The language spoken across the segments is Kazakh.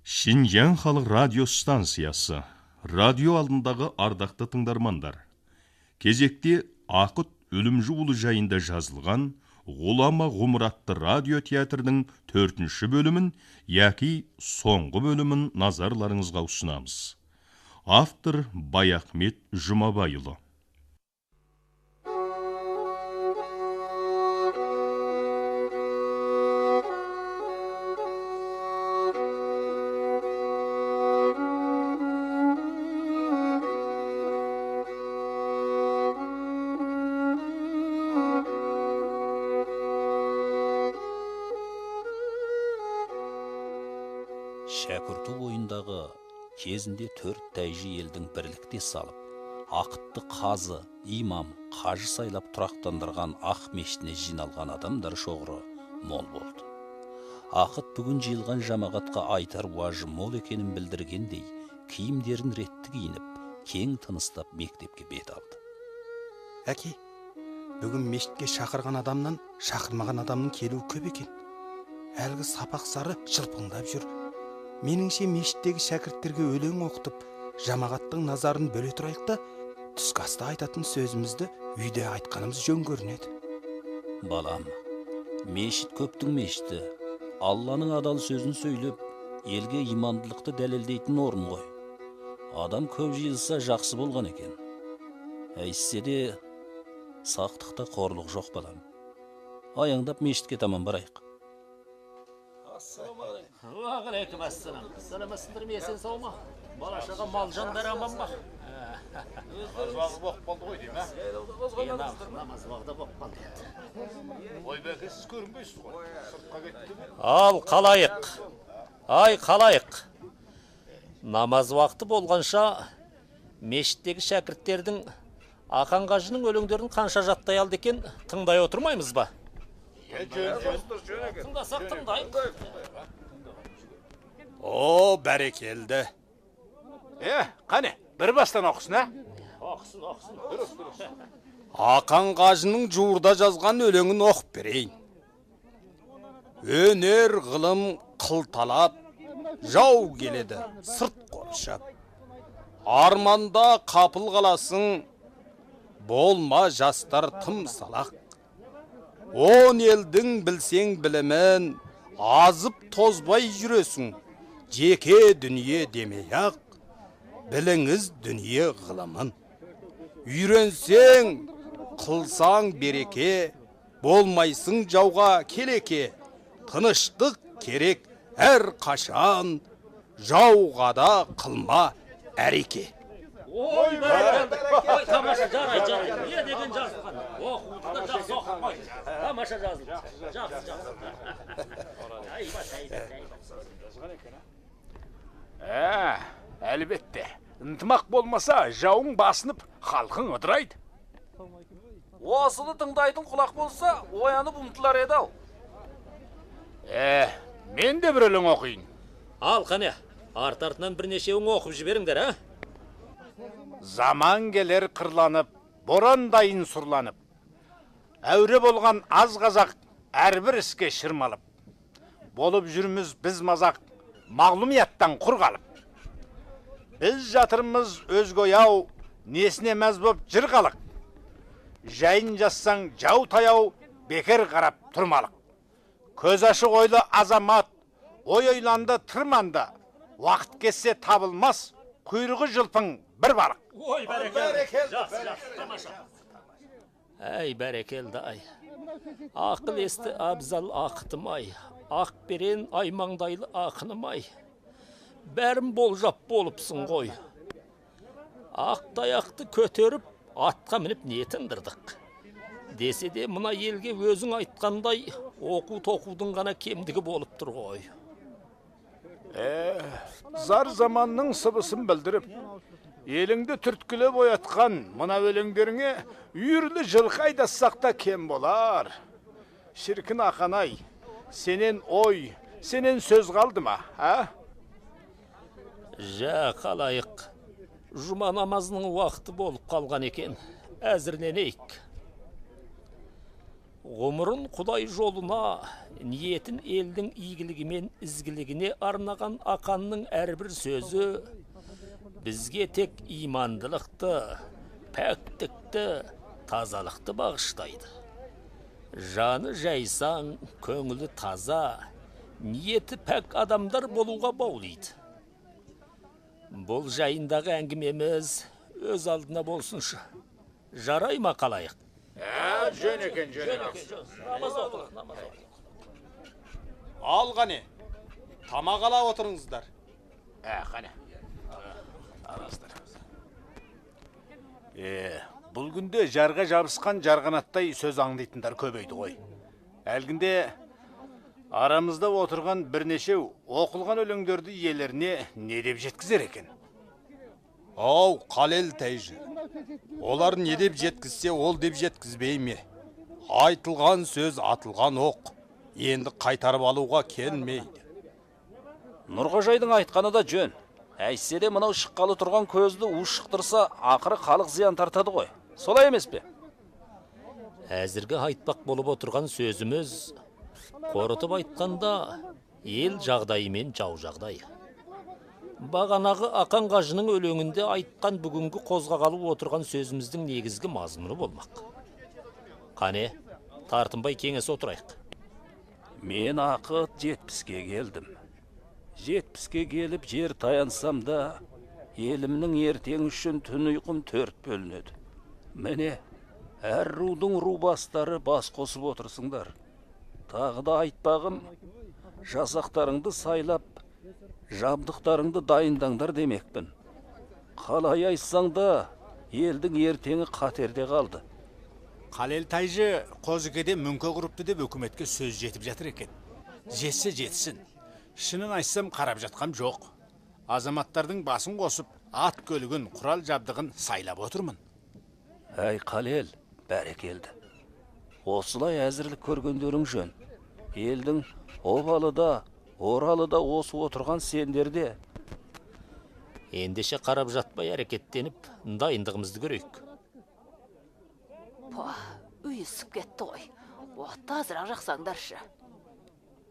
Шинжяң халық радио станциясы, радио алдындағы ардақты тыңдармандар. Кезекте Ақыт өлімжі ұлы жайында жазылған Ғұлама ғұмыр атты радио театрының 4-ші бөлімін, яки соңғы бөлімін назарларыңызға ұсынамыз. Автор Баяхмет Жұмабайұлы. Шәкірту бойындағы кезінде 4 тәйжі елдің бірлікте салып, Ақытты қазы, имам, қажы сайлап тұрақтандырған ақ мешітіне жиналған адамдар шоғыры мол болды. Ақыт бүгін жиылған жамағатқа айтар уажы мол екенін білдіргендей, киімдерін ретті киініп, кең тыныстап мектепке бет алды. Әке, бүгін мешітке шақырған адамнан шақырмаған адамның келуі көп екен. Әлгі сапақ сары шылпыңдап жүр. Меніңше мешіттегі шәкірттерге өлең оқытып, жамағаттың назарын бөле тұрайық та, түскі аста айтатын сөзімізді үйде айтқанымыз жөн көрінеді. Балам, мешіт көптің мешіті. Алланың адал сөзін сөйлеп, елге имандылықты дәлелдейтін орын ғой. Адам көп жиылса жақсы болған екен. Әйтсе де сақтықта қорлық жоқ, балам. Аяңдап мешітке таман барайық. Уағалейкум ассалам. Саламатсыңдар ма, есен сау ма? Бала-шаға мал жандар аман ба? Намаз уақыты болып қалды ғой деймін, ә? Намаз уақыты болып қалды. Ойбеке, сіз көрінбейсіз ғой. Сыртқа кетті ме? Ал, қалайық. Ай, қалайық. Намаз уақыты болғанша мешіттегі шәкірттердің Ақан қажының өлеңдерін қанша жаттай алды екен, тыңдай отырмаймыз ба? Тыңдасақ тыңдайық. О, бәрекелді. Қане, бір бастан оқысын, ә? Оқысын. Ақан қажының жуырда жазған өлеңін оқып берейін. Өнер ғылым қылталап, жау келеді сырт қоршап. Арманда қапыл қаласың, болма жастар тым салақ. 10 елдің білсең білімін, азып тозбай жүресің. Жеке дүние демей-ақ, біліңіз дүние ғылымын. Үйренсең, қылсаң береке, болмайсың жауға келеке. Тыныштық керек әр қашан, жауға да қылма әреке. Ой, бәрекелді. Ой, тамаша, жарай. Не деген жазылған? Оқуды да жақсы оқымай. Тамаша жазылды. Жақсы. Әлбетте. Ынтымақ болмаса, жауың басынып, халқың ыдырайды. Осыны тыңдайтын құлақ болса, оянып ұмтылар еді ау. Мен де бір өлең оқиын. Ал, қане, арт-артынан бірнешеуін оқып жіберіңдер, ә? Заман келер қырланып, борандайын сұрланып. Әуре болған аз қазақ әрбір іске шырмалып. Болып жүрміз біз мазақ, мағлұмияттан құр қалып. Біз жатырмыз өзгояу, несіне мәз боп жыр қалық. Жайын жазсаң жау таяу, бекер қарап тұрмалық. Көз ашық ойлы азамат, ой ойланды тұрманды. Уақыт кетсе табылмас, құйрығы жылпың бір балық. Ой, бәрекелді. Жақсы, тамаша. Әй, бәрекелді, ай. Ақыл есті абзал ақытым, ай. Ақ берен аймаңдайлы ақыным, ай. Бәрін болжап болыпсың ғой. Ақ таяқты көтеріп, атқа мініп не тындырдық. Десе де, мұна елге өзің айтқандай, оқу-тоқудың ғана кемдігі болып тұр ғой. Зар заманның сыбысын білдіріп, еліңді түрткілеп оятқан мұна өлеңдеріңе үйірлі жылқы айдассақ та кем болар. Шіркін Ақанай, сенен ой, сенен сөз қалды ма, ә? Жа, қалайық. Жұма намазының уақыты болып қалған екен. Әзірленейік. ғұмырын Құдай жолына, ниетін елдің игілігі мен ізгілігіне арнаған ақанның әрбір сөзі бізге тек имандылықты, пәктікті, тазалықты бағыштайды. Жаны жайсаң, көңілі таза, ниеті пәк адамдар болуға баулайды. Бұл жайындағы әңгімеміз өз алдына болсыншы. Жарай ма қалайық? Жөн екен. Намаз оқылық. Ал қане, тамақ ала отырыңыздар. Қане. Арастар. Бұл күнде жарға жабысқан жарғанаттай сөз аңдайтындар көбейді ғой. Әлгінде арамызда отырған бірнешеу оқылған өлеңдерді иелеріне не деп жеткізер екен? Ау, Қалел тәйжі. Олар не деп жеткізсе, ол деп жеткізбей ме? Айтылған сөз атылған оқ. Енді қайтарып алуға келмейді. Нұрғожайдың айтқаны да жөн. Әйтсе де мынау шыққалы тұрған көзді ушықтырса, ақыры халық зиян тартады ғой. Солай емес пе? Әзірге айтпақ болып отырған сөзіміз, қорытып айтқанда, ел жағдайы мен жау жағдайы. Бағанағы Ақан қажының өлеңінде айтқан бүгінгі қозғағалы отырған сөзіміздің негізгі мазмұны болмақ. Қане, тартынбай кеңес отырайық. Мен ақыт 70-ке келдім. 70-ке келіп жер таянсам да, елімнің ертең үшін түн ұйқым 4 бөлінеді. Міне, әр рудың ру бастары бас қосып отырсыңдар. Тағы да айтпағым, жасақтарыңды сайлап, жабдықтарыңды дайындаңдар демекпін. Қалай айтсаң да, елдің ертеңі қатерде қалды. Қалел тайжы Қозыкеде мүңке құрыпты деп өкіметке сөз жетіп жатыр екен. Жетсе жетсін. Шынын айтсам қарап жатқам жоқ. Азаматтардың басын қосып, ат көлігін, құрал жабдығын сайлап отырмын. Әй Қалел, бәрекелді. Осылай әзірлік көргендерің жөн. Елдің обалы да, оралы да осы отырған сендерде. Ендеше қарап жатпай әрекеттеніп, дайындығымызды көрейік. Үйісіп кетті ғой. Отта азырақ жақсаңдаршы.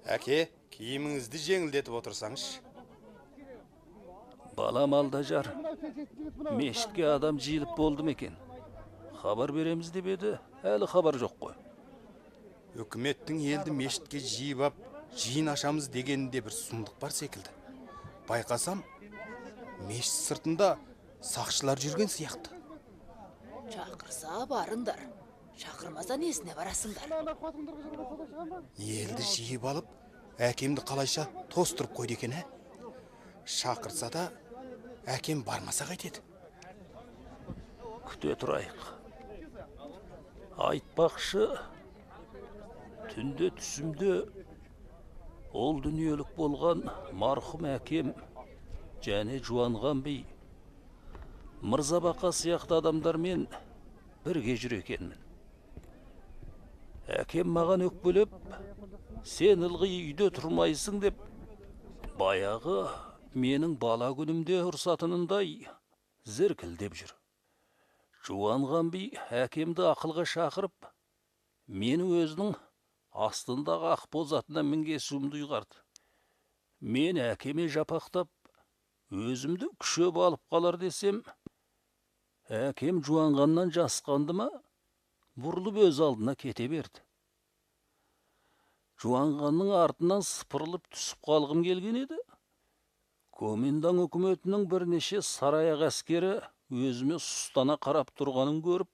Әке, киіміңізді жеңілдетіп отырсаңыз. Балам Алдажар, мешітке адам жиылып болды екен. Хабар береміз деп еді, әлі хабар жоқ қой. Үкіметтің елді мешітке жиып ап, жиын ашамыз дегенінде бір сұмдық бар секілді. Байқасам, мешіт сыртында сақшылар жүрген сияқты. Шақырса барыңдар. Шақырмаса несіне барасыңдар? Елді жиып алып, әкемді қалайша тостырып қойды екен, ә? Шақырса да, әкем бармаса қайтеді. Күте тұрайық. Айтпақшы, түнде түсімде ол дүниелік болған марқұм әкем және Жуанған би Мырзабақа сияқты адамдармен бірге жүр екенмін. Әкем маған өкпелеп, сен ылғи үйде тұрмайсың деп, баяғы менің бала күнімде ұрсатынындай зіркілдеп жүр. Жуанған би әкемді ақылға шақырып, мені өзінің астындағы ақбоз атына мінгесуімді ұйғарды. Мен әкеме жапақтап, өзімді күшеп алып қалар десем, әкем Жуанғаннан жасқанды ма, бұрылып өз алдына кете берді. Жуанғанның артынан сыпырылып түсіп қалғым келген еді. Комендан үкіметінің бірнеше сараяқ әскері өзіме сұстана қарап тұрғанын көріп,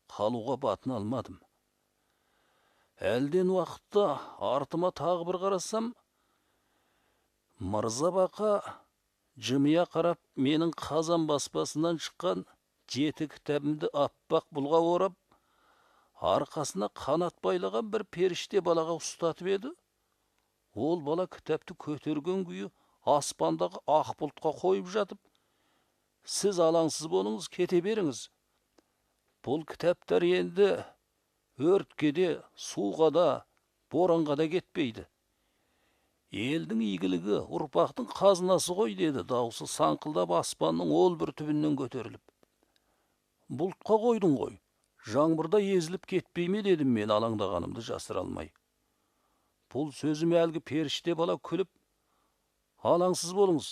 қалуға батын алмадым. Әлден уақытта артыма тағы бір қарасам, Мырзабақа жымия қарап менің қазан баспасынан шыққан 7 кітабымды аппақ бұлға орап, арқасына қанат байлаған бір періште балаға ұстатып еді. Ол бала кітапты көтерген күйі аспандағы ақ бұлтқа қойып жатып, сіз алаңсыз болыңыз, кете беріңіз. Бұл кітаптар енді өртке де, суға да, боранға да кетпейді. Елдің игілігі ұрпақтың қазынасы ғой, деді даусы саңқылдап аспанның ол бір түбінен көтеріліп. Бұлтқа қойдың ғой, Жаңбырда езіліп кетпей ме дедім мен алаңдағанымды жасыра алмай. Бұл сөзім әлгі періште бала күліп, алаңсыз болыңыз.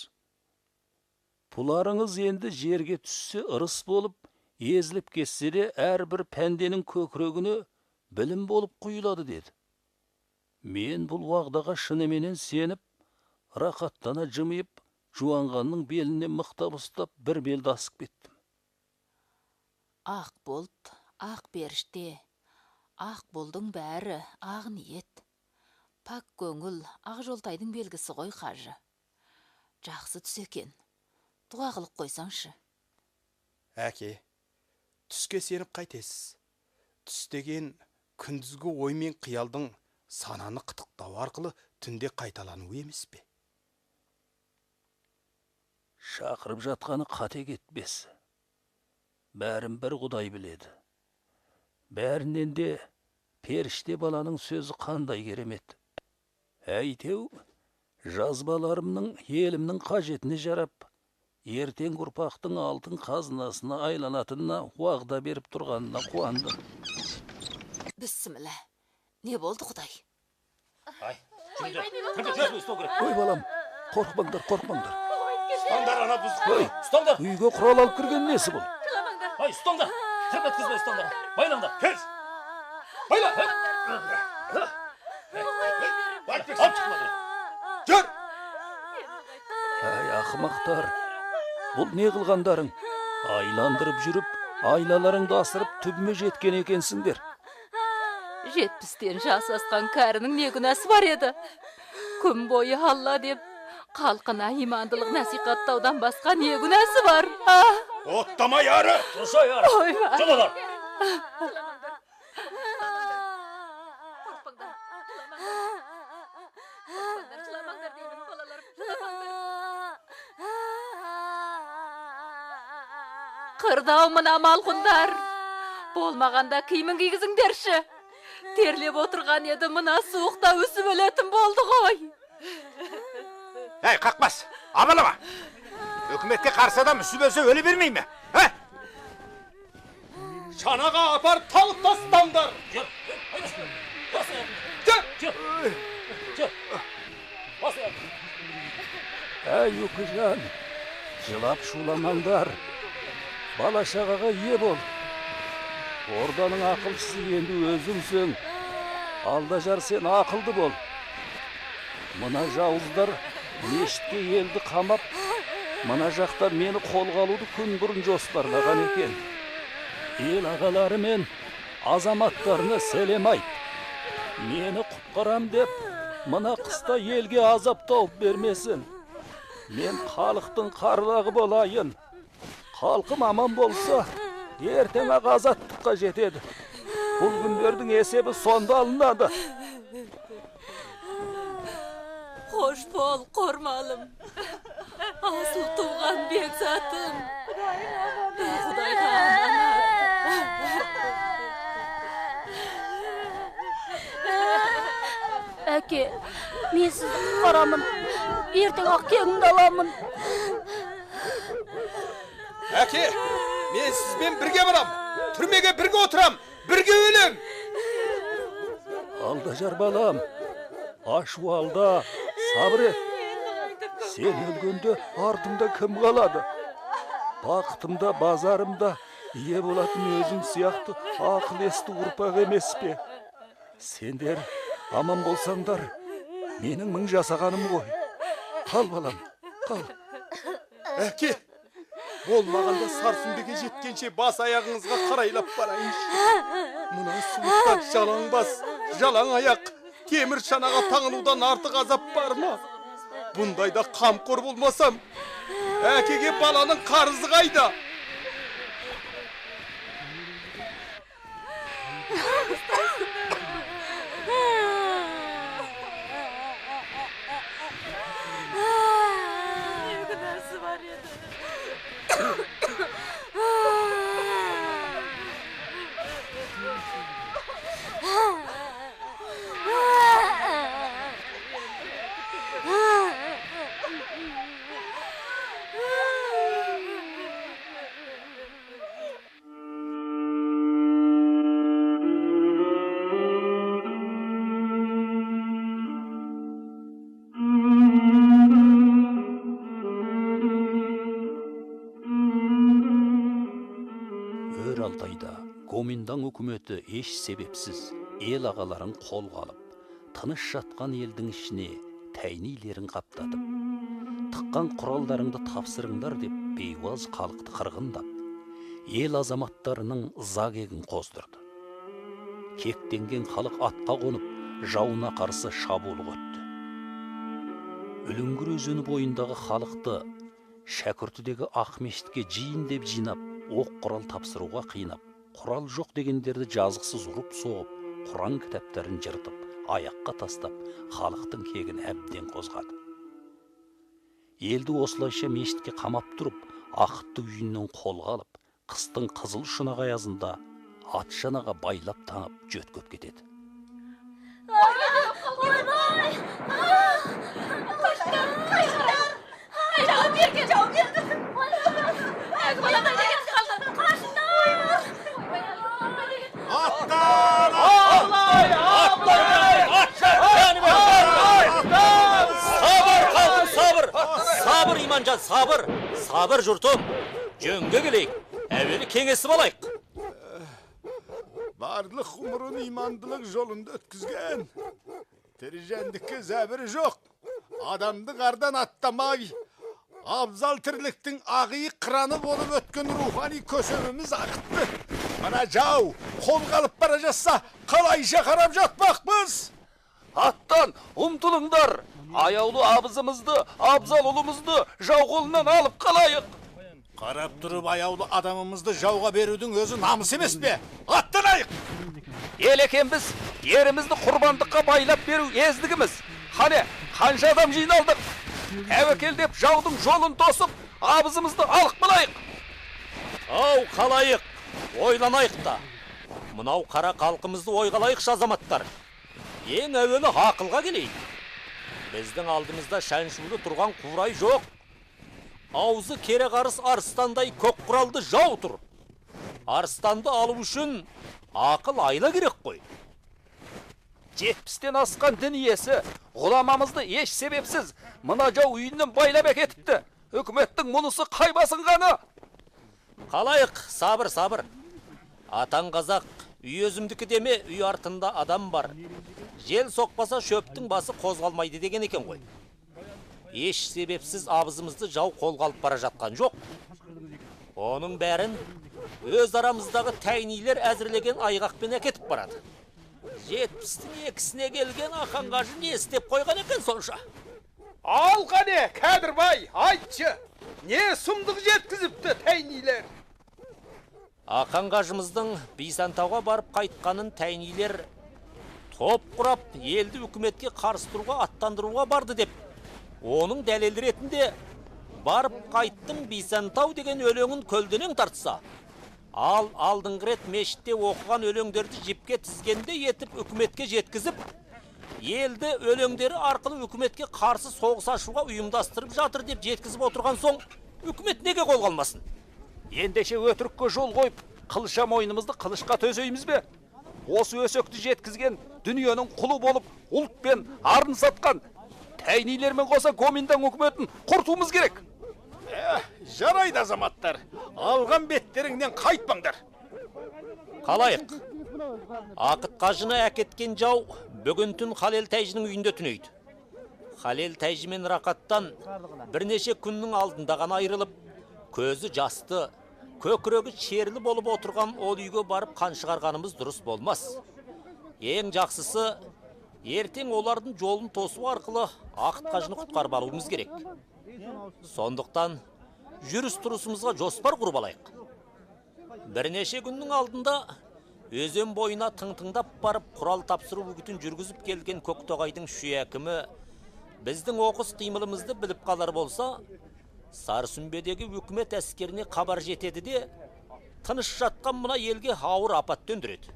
Бұларыңыз енді жерге түссе ырыс болып, езіліп кетсе де әрбір пәнденің көкірегіне білім болып құйылады деді. Мен бұл уағдаға шыныменен сеніп, рақаттана жымиып, жуанғанның беліне мықтап ұстап бір белді асып кеттім. Ақ бұлт, ақ періште, ақ бұлдың бәрі ақ ниет. Пак көңіл, ақ жолтайдың белгісі ғой қажы. Жақсы түс екен. Дұға қылып қойсаңшы. Әке, түске сеніп қайтесіз. Түс деген күндізгі ой мен қиялдың сананы қытықтау арқылы түнде қайталану емес пе? Шақырып жатқаны қате кетпес. Бәрін бір Құдай біледі. Бәрінен де періште баланың сөзі қандай керемет. Әйтеу, жазбаларымның елімнің қажетіне жарап, ертең ұрпақтың алтын қазынасына айланатынына уағда беріп тұрғанына қуандым. Біссімілі. Не болды Құдай? Ой, балам, қорқпаңдар, қорқпаңдар. Ұстаңдар, ана біз. Ой, Ұстаңдар. үйге құрал алып кірген несі бұл? Ай, ұстаңдар. Тіріп еткізбей ұстаңдар. Байлаңдар. Кел. Байла. Алып шықпады. Жүр! Әй, ақымақтар, бұл не қылғандарың? Айландырып жүріп, айлаларыңды асырып түбіме жеткен екенсіңдер. 70-тен жас асқан кәрінің не күнәсі бар еді? Күн бойы Алла деп, қалқына имандылық насихаттаудан басқа не күнәсі бар? Оттамай ары! Тұрсай ары. Ойбай. Жылалар. Қырдау мына малғындар. Болмағанда киімін кигізіңдерші. Терлеп отырған еді, мына суықта өсіп өлетін болды ғой. Әй, қақпас, абалама. Үкіметке қарсы адам үсіп өлсе өле бермей ме? Шанаға апарып талып тастаңдар! Әй, өкіжан, жылап шуламаңдар. Бала шағаға ие бол. Орданың ақылшысы енді өзіңсің. Алдажар сен ақылды бол. Мына жауыздар мешітке елді қамап, мына жақта мені қолға алуды күн бұрын жоспарлаған екен. Ел ағалары мен азаматтарына сәлем айт. Мені құтқарам деп, мына қыста елге азап тауып бермесін. Мен халықтың қарлығы болайын. Халқым аман болса, ертең ақ азаттыққа жетеді. Бұл күндердің есебі сонда алынады. Қош бол, қормалым. Асыл туған бекзатым. Құдайға Әке, мен сізді құтқарамын. Ертең ақ кегімді аламын. Әке, мен сізбен бірге барам. Түрмеге бірге отырам. Бірге өлем. Алдажар балам, ашу алда, сабыр ет. Сен өлгенде артымда кім қалады? Бақытымда, базарымда ие болатын өзің сияқты ақыл-есті ұрпақ емес пе? Сендер аман болсаңдар, менің мың жасағаным ғой. Қал балам, қал. Әке, болмағанда Сарсүмбеге жеткенше бас аяғыңызға қарайлап барайыншы. Мұна суықта жалаң бас, жалаң аяқ, темір шанаға таңылудан артық азап бар ма? Бұндайда қамқор болмасам, әкеге баланың қарызы қайда? Алтайда Гоминдан үкіметі еш себепсіз ел ағаларын қолға алып, тыныш жатқан елдің ішіне тәйнилерін қаптатып, тыққан құралдарыңды тапсырыңдар деп бейуаз халықты қырғындап, ел азаматтарының загегін қоздырды. Кектенген халық атқа қонып, жауына қарсы шабуыл өтті. Үлінгір өзені бойындағы халықты шәкіртідегі Ақмешітке жиын деп жинап, оқ құрал тапсыруға қиынап, құрал жоқ дегендерді жазықсыз ұрып соғып, Құран кітаптарын жыртып, аяққа тастап, халықтың кегін әбден қозғады. Елді осылайша мешітке қамап тұрып, ақытты үйінен қолға алып, қыстың қызыл шұнақ аязында ат шанаға байлап таңып жөткіп кетеді. Сабыр иманжан, сабыр. Сабыр жұртым. Жөнге келейік. Әуелі кеңесіп алайық. Барлық ғұмырын имандылық жолында өткізген. Тіріжендікке зәбірі жоқ. Адамды қардан аттамай, абзал тірліктің ағи қыраны болып өткен рухани көсеміміз ақытты. Мана жау, қолға алып бара жатса, қалайша қарап жатпақпыз? Аттан ұмтылыңдар! Аяулы абызымызды, абзал ұлымызды жау қолынан алып қалайық! Қарап тұрып аяулы адамымызды жауға берудің өзі намыс емес пе? Аттанайық! Ел екенбіз, ерімізді құрбандыққа байлап беру ездігіміз. Қане, қанша адам жиналдық? Әуекел деп жаудың жолын тосып, абызымызды алық бұлайық! Ау, қалайық, ойланайық та. Мынау қара қалқымызды ойғалайықшы азаматтар. Ең әуелі ақылға келейік. Біздің алдымызда шәншулы тұрған қурай жоқ. Аузы кере қарыс арыстандай көк құралды жау тұр. Арыстанды алу үшін ақыл айла керек қой. 70-тен асқан дін иесі ғұламамызды еш себепсіз мына жау үйінен байлап әкетіпті. Үкіметтің мұнысы қай басынғаны? Қалайық, сабыр, сабыр. Атан қазақ, үй өзімдікі деме, үй артында адам бар. Жел соқпаса шөптің басы қозғалмайды деген екен ғой. Еш себепсіз абызымызды жау қолға алып бара жатқан жоқ. Оның бәрін өз арамыздағы тәйнилер әзірлеген айғақпен әкетіп барады. 70-тің екісіне келген Ақан қажы не істеп қойған екен сонша? Ал қане, Кәдірбай, айтшы, не сұмдық жеткізіпті тәйнилер? Ақан қажымыздың Бейсантауға барып қайтқанын тәйнилер топ құрап, елді үкіметке қарсы тұруға аттандыруға барды деп. Оның дәлел ретінде барып қайттың Бейсантау деген өлеңін көлденең тартса, ал алдыңғы рет мешітте оқыған өлеңдерді жіпке тізгенде етіп үкіметке жеткізіп, елді өлеңдері арқылы үкіметке қарсы соғыс ашуға ұйымдастырып жатыр деп жеткізіп отырған соң, үкімет неге қолға алмасын? Ендеше өтірікке жол қойып, қылыша мойнымызды қылышқа төсейміз бе? Осы өсекті жеткізген дүниенің құлы болып, ұлтпен арын сатқан тәйнилермен қоса Гоминдан үкіметін құртуымыз керек. Жарайды азаматтар, алған беттеріңнен қайтпаңдар. Қалайық. Ақыт қажыны әкеткен жау бүгін түн Халел Тәйжінің үйінде түнейді. Халел Тәйжі мен Рақаттан бірнеше күннің алдында ғана айырылып, көзі жасты, көкірегі шерлі болып отырған ол үйге барып қан шығарғанымыз дұрыс болмас. Ең жақсысы, ертең олардың жолын тосу арқылы Ақыт қажыны құтқарып алуымыз керек. Сондықтан жүріс тұрысымызға жоспар құрып алайық. Бірнеше күннің алдында өзен бойына тыңтыңдап барып құрал тапсыру үгітін жүргізіп келген Көктоғайдың шүй әкімі біздің оқыс қимылымызды біліп қалар болса, Сарсүмбедегі үкімет әскеріне хабар жетеді де, тыныш жатқан мына елге ауыр апат төндіреді.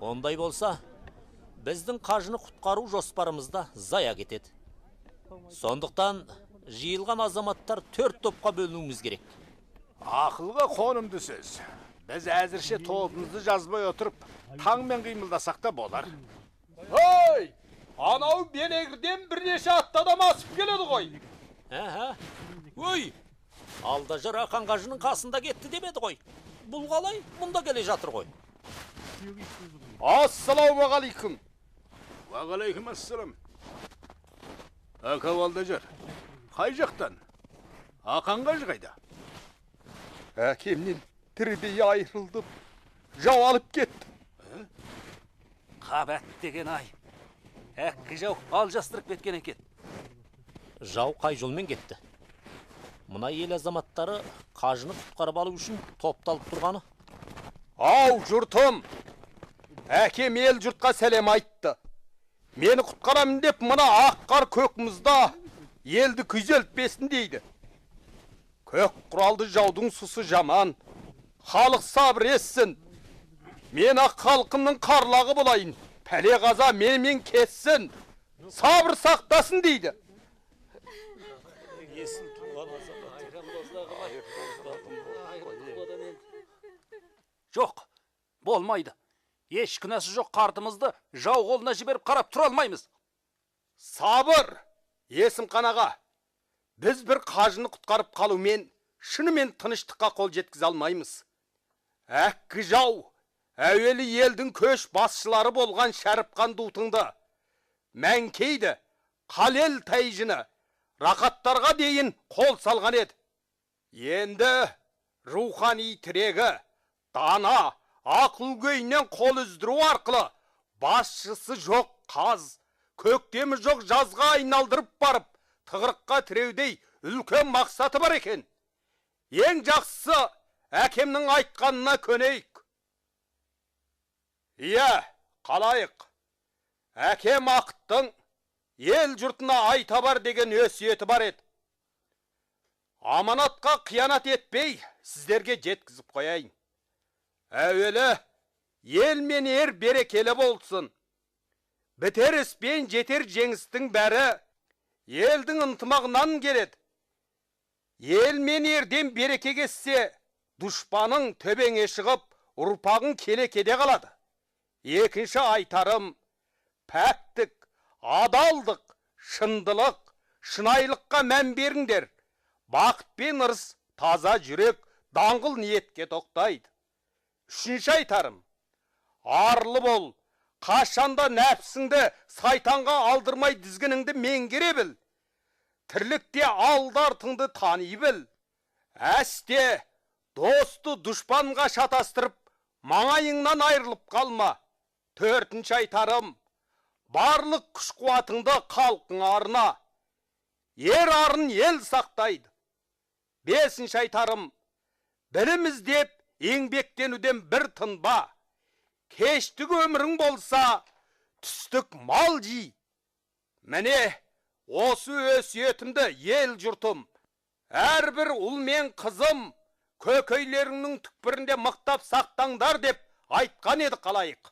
Ондай болса, біздің қажыны құтқару жоспарымызда зая кетеді. Сондықтан жиылған азаматтар 4 топқа бөлінуіміз керек. Ақылға қонымды сөз. Біз әзірше тобымызды жазбай отырып, таңмен қимылдасақ та болар. Ой, анау Белегірден бірнеше атты адам асып келеді ғой. Ой, алда жыр Ақан қажының қасында кетті демеді ғой. Бұл қалай? Мұнда келе жатыр ғой. Ассалаумағалейкум. Уағалейкум ассалам. Ака Балдажар, қай жақтан? Ақан қажы қайда? Әкемнен тірідей айырылдым. Жау алып кетті. Қабат деген ай. Әккі жау алжастырып кеткен екен. Жау қай жолмен кетті? Мына ел азаматтары қажыны құтқарып алу үшін топталып тұрғаны. Ау, жұртым! Әкем ел жұртқа сәлем айтты. Мені құтқарамын деп мына аққар көкмізда елді күйзелтпесін дейді. Көк құралды жаудың сұсы жаман. Халық сабыр етсін. Мен ақ халқымның қарлағы болайын. Пәле қаза менімен кетсін. Сабыр сақтасын дейді. Жоқ, болмайды. Еш күнәсі жоқ қартымызды жау қолына жіберіп қарап тұра алмаймыз. Сабыр, есім қанаға. Біз бір қажыны құтқарып қалумен шынымен тыныштыққа қол жеткізе алмаймыз. Әккі жау, әуелі елдің көш басшылары болған Шәріпқан Дутыңды, Мәңкейді, Қалел Тайжыны, рақаттарға дейін қол салған еді. Енді рухани тірегі, дана, ақыл-гөйінен қол үздіру арқылы басшысы жоқ қаз, көктемі жоқ жазға айналдырып барып, тығырыққа тіреудей үлкен мақсаты бар екен. Ең жақсысы әкемнің айтқанына көнейік. Иә, қалайық. Әкем Ақыттың ел жұртына айта бар деген өсиеті бар еді. Аманатқа қиянат етпей, сіздерге жеткізіп қояйын. Әуелі, ел мен ер берекелі болсын. Бітер іспен жетер жеңістің бәрі елдің ынтымағынан келеді. Ел мен ерден береке кетсе, дұшпаның төбеңе шығып, ұрпағың келекеде қалады. Екінші айтарым, пәктік, адалдық, шындылық, шынайлыққа мән беріңдер. Бақыт пен ырыс, таза жүрек, даңғыл ниетке тоқтайды. Үшінші айтарым, арлы бол, қашанда нәпсіңді сайтанға алдырмай дізгініңді меңгере біл. Тірлікте алды-артыңды тани біл. Әсте, досты дұшпанға шатастырып, маңайыңнан айырылып қалма. Төртінші айтарым, барлық күш-қуатыңды халқың арына. Ер арын ел сақтайды. Бесінші айтарым, білім іздеп, еңбектенуден бір тынба. Кештік өмірің болса, түстік мал жи. Міне, осы өсиетімді ел жұртым, әрбір ұл мен қызым, көкейлеріңнің түкпірінде мықтап сақтаңдар деп айтқан еді қалайық.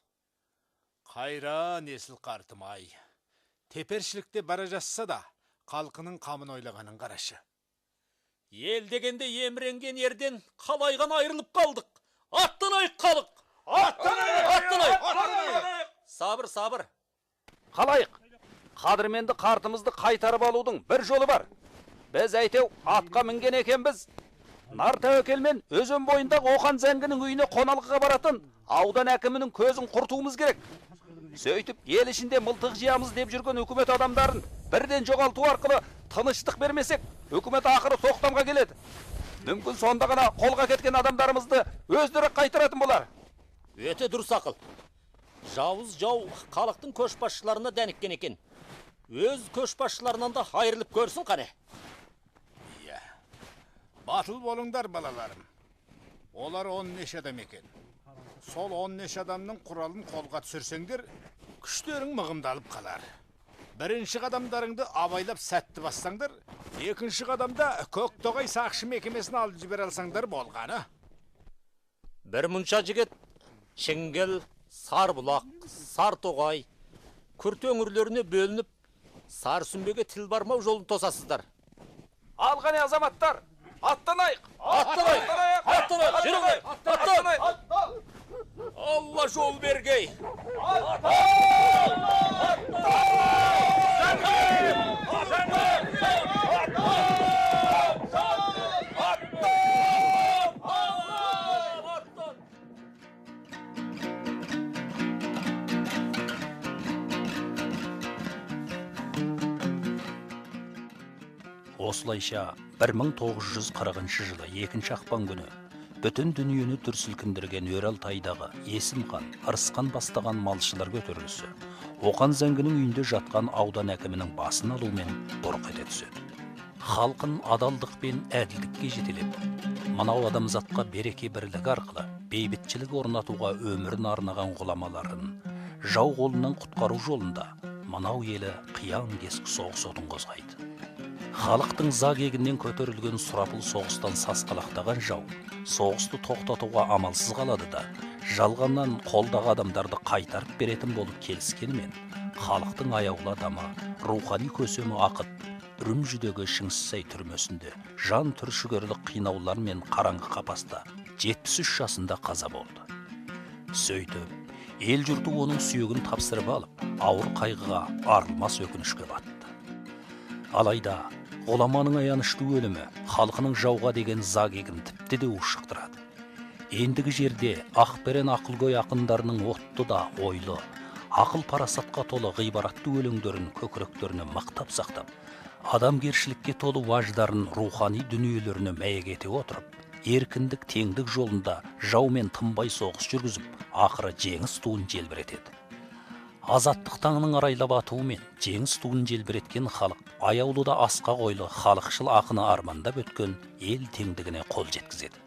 Қайра несіл қартым ай. Тепершілікте бара жатса да, халқының қамын ойлағанын қарашы. Ел дегенде еміренген ерден қалайған айырылып қалдық. Аттанайық халық! Аттанайық! Сабыр. Қалайық, қадірменді қартымызды қайтарып алудың бір жолы бар. Біз әйтеу атқа мінген екенбіз. Нар тәуекелмен өзен бойындағы Оқан зәңгінің үйіне қоналғыға баратын аудан әкімінің көзін құртуымыз керек. Сөйтіп, ел ішінде мылтық жиямыз деп жүрген үкімет адамдарын бірден жоғалту арқылы тыныштық бермесек, үкімет ақыры тоқтамға келеді. Мүмкін сонда ғана қолға кеткен адамдарымызды өздері қайтаратын болар. Өте дұрыс ақыл. Жауыз жау халықтың көшбасшыларына дәніккен екен. Өз көшбасшыларынан да айырылып көрсін қане. Иә. Батыл болыңдар балаларым. Олар 10 адам екен. Сол 10 адамның құралын қолға түсірсеңдер, күштерің мығымдалып қалар. Бірінші қадамдарыңды абайлап сәтті бассаңдар, екінші қадамда Көктоғай сақшы мекемесін алып жібере алсаңдар болғаны. Бір мұнша жігіт Шіңгел, Сарбұлақ, Сартоғай, күрт өңірлеріне бөлініп, Сарсүмбеге тіл бармау жолын тосасыздар. Алғане азаматтар, аттанайық! Алла жол бергей! Осылайша 1940 жылы 2 ақпан күні бүтін дүниені дүр сілкіндірген Өралтайдағы Есім хан, Ырыс хан бастаған малшылар көтерілісі Оқан Зәңгінің үйінде жатқан аудан әкімінің басын алумен бұрқ ете түседі. Халқын адалдық пен әділдікке жетелеп, мынау адамзатқа береке бірлік арқылы бейбітшілік орнатуға өмірін арнаған ғұламаларын жау қолынан құтқару жолында мынау елі қиян кескі соғыс отын қозғайды. Халықтың заг егіннен көтерілген сұрапыл соғыстан сасқалақтаған жау соғысты тоқтатуға амалсыз қалады да, жалғаннан қолдағы адамдарды қайтарып беретін болып келіскенімен, халықтың аяулы адамы, рухани көсемі Ақыт Үрімжідегі Шыңғыссай түрмесінде жан түршігерлік қинаулар мен қараңғы қапаста 73 жасында қаза болды. Сөйтіп, ел жұрты оның сүйегін тапсырып алып, ауыр қайғыға арылмас өкінішке батты. Алайда, ғұламаның аянышты өлімі халқының жауға деген заг егін тіпті де ушықтырады. Ендігі жерде Ақберен ақылгөй ақындарының отты да ойлы, ақыл парасатқа толы ғибаратты өлеңдерін көкіректеріне мақтап сақтап, адамгершілікке толы важдарын рухани дүниелеріне мәйек ете отырып, еркіндік теңдік жолында жаумен тынбай соғыс жүргізіп, ақыры жеңіс туын желбіретеді. Азаттық таңының арайлап атуымен жеңіс туын желбіреткен халық аяулыда асқа қойлы халықшыл ақыны армандап өткен ел теңдігіне қол жеткізеді.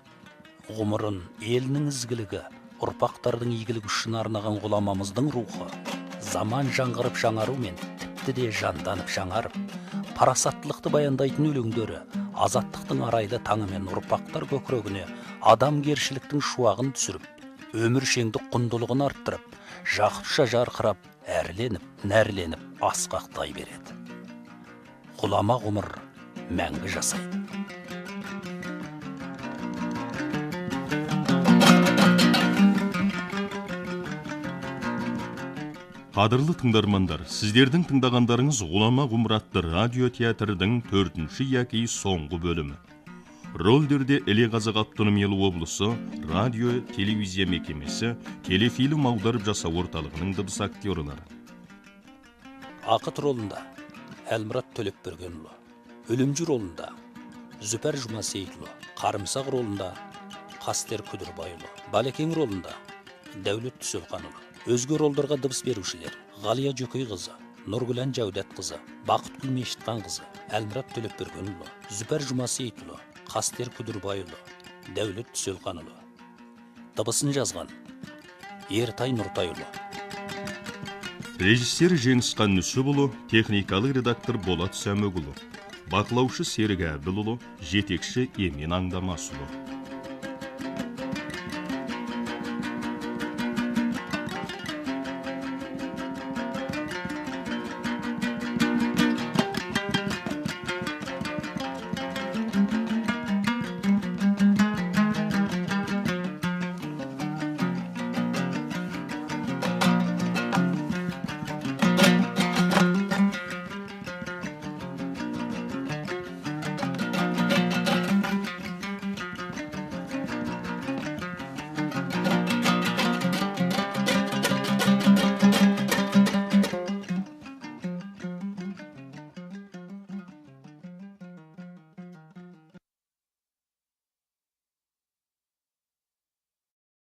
Ғұмырын елінің ізгілігі, ұрпақтардың игілігі үшін арнаған ғұламамыздың рухы заман жаңғырып жаңарумен тіпті де жанданып жаңарып, парасаттылықты баяндайтын өлеңдері азаттықтың арайлы таңымен ұрпақтар көкірегіне адамгершіліктің шуағын түсіріп, өміршеңдік құндылығын арттырып, жақұтша жарқырап, әрленіп, нәрленіп асқақтай береді. Ғұлама ғұмыр мәңгі жасайды. Қадірлі тыңдармандар, сіздердің тыңдағандарыңыз Ғұлама ғұмыр атты радио театрдың 4-ші яки соңғы бөлімі. Рөлдерде Элеғазақ автономиялы облысы радио телевизия мекемесі телефильм аударып жасау орталығының дыбыс актерлары. Ақыт ролында Әлмұрат Төлепбергенұлы, Өлімжі ролында Зүпәр Жұмасейітұлы, Қарымсақ ролында Қастер Күдірбайұлы, Балекең ролында Дәулет Түселқанұлы. Өзге ролдарға дыбыс берушілер: Ғалия Жөкей қызы, Нұргүлән Жәудәт қызы, Бақытгүл Мешітқан қызы, Әлмұрат Төлепбергенұлы, Зүпәр Жұмасейітұлы, Қастер Күдірбайұлы, Дәулет Түселқанұлы. Дыбысын жазған Ертай Нұртайұлы. Режиссер Жеңісқан Нүсіпұлы, техникалық редактор Болат Сәмігұлы, бақылаушы Серік Әбілұлы, жетекші Емен Аңдамасұлы.